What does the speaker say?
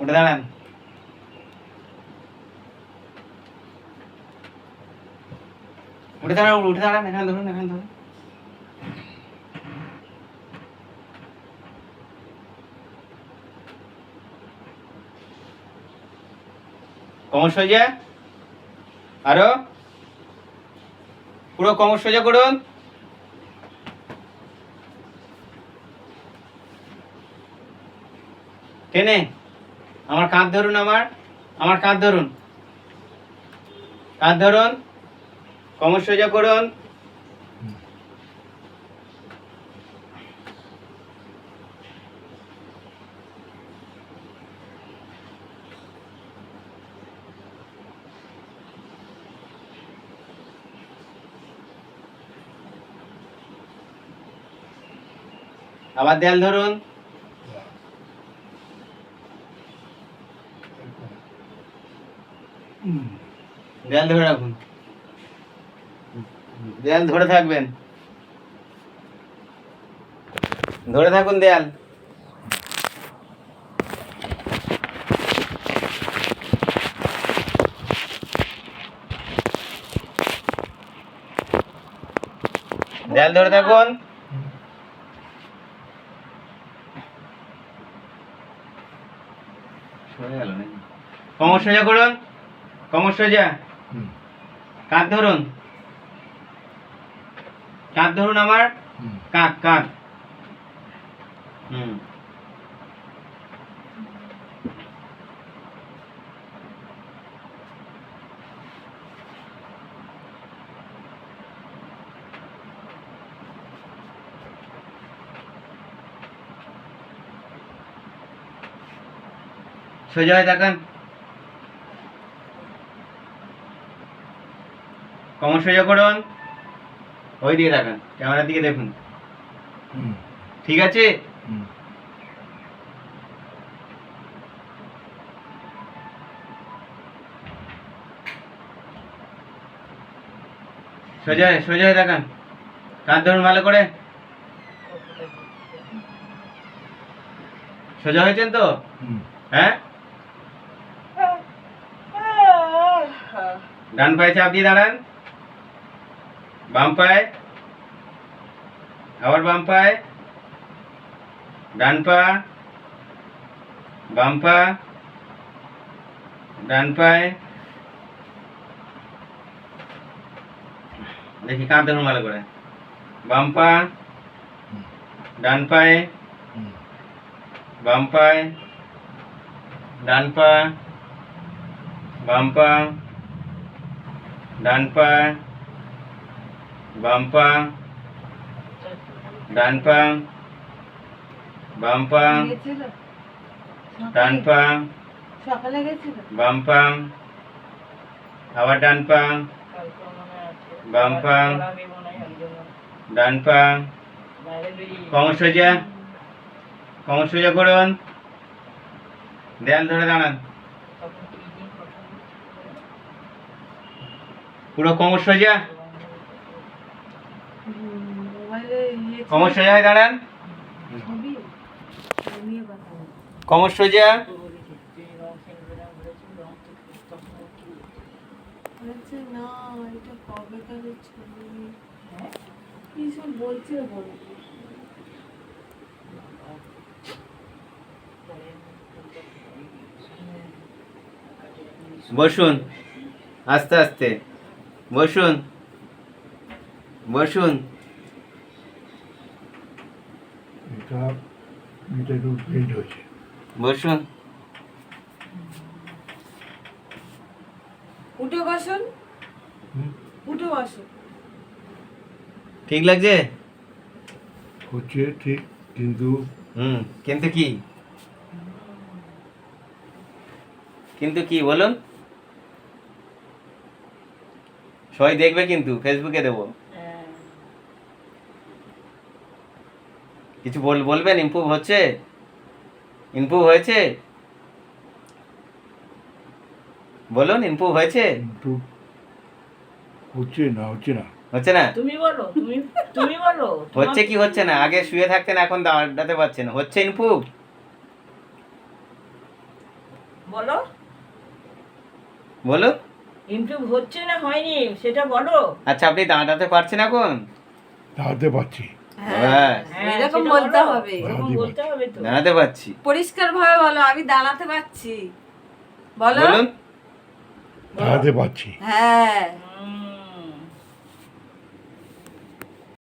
উঠে দাঁড়ান। উঠে দাঁড়ান, উঠে দাঁড়ান, এখানে ধরুন, এখানে ধরুন। কোমর সোজা, আরো পুরো কোমর সোজা করুন। টেনে আমার কাঁধ ধরুন, আমার কাঁধ ধরুন, কাঁধ ধরুন, কোমর সোজা করুন। আবার দেয়াল ধরুন, দেয়াল ধরে রাখুন, দেয়াল ধরে থাকবেন, ধরে থাকুন দেয়াল। দেয়াল ধরে থাকুন। কোমর সোজা করুন, কোমর সোজা, কাঁধ ধরুন, কাঁধ ধরুন, আমার কাঁধ, কাঁধ। সোজা হয়ে তাকান, কোমর সোজা করুন, ওই দিকে তাকান, ক্যামেরার দিকে দেখুন। ঠিক আছে? সোজা সোজা হয়ে তাকান, কাঁধ ধরুন ভালো করে। সোজা হয়েছেন তো? হ্যাঁ, ডান পায়ে চাপ দিয়ে দাঁড়ান, বাম পায়ে, আবার বাম পায়ে, ডান পা, বাম পা, ডান পায়ে। দেখি কাঁধ ধরুন ভালো করে, বাম পা, ডান পায়ে, বাম পায়ে, ডান পা, বাম পা, ডান পা, বাম পা, ডান পা, বাম পা, ডান পা, বাম পা, আবার ডান পা, বাম পা, ডান পা। কোমর সোজা, কোমর সোজা করুন, দেয়াল ধরে দাঁড়ান, পুরো কোমর সোজা, কোমর সোজা হয়ে দাঁড়ান, কোমর সোজা, বসুন, আস্তে আস্তে বসুন, বসুন। বসুন, উঠে বসুন, উঠে বসুন। ঠিক লাগছে? হচ্ছে ঠিক, কিন্তু কিন্তু কি, কিন্তু কি বলুন? সবাই দেখবে কিন্তু, ফেসবুকে দেবো। কিছু বলবেন? ইমপ্রুভ হচ্ছে, ইমপ্রুভ হয়েছে, বলুন ইমপ্রুভ হয়েছে? হচ্ছে না, হচ্ছে না, হচ্ছে না? তুমি বলো, তুমি বলো। হচ্ছে কি হচ্ছে না? আগে শুয়ে থাকতেন, এখন দাঁড়াতে পারছেন, হচ্ছে ইমপ্রুভ? বলো বলো। ইমপ্রুভ হচ্ছে না হয়নি সেটা বলো। আচ্ছা আপনি দাঁড়াতে পারছেন এখন? দাঁড়াতে পারছি। হ্যাঁ, এরকম সেটা বলতে বলো। হবে। এরকম বলতে হবে তো। দাঁড়াতে পারছি। পরিষ্কার ভাবে বলো আমি দাঁড়াতে পারছি। বলো। বলুন। দাঁড়াতে পারছি। হ্যাঁ।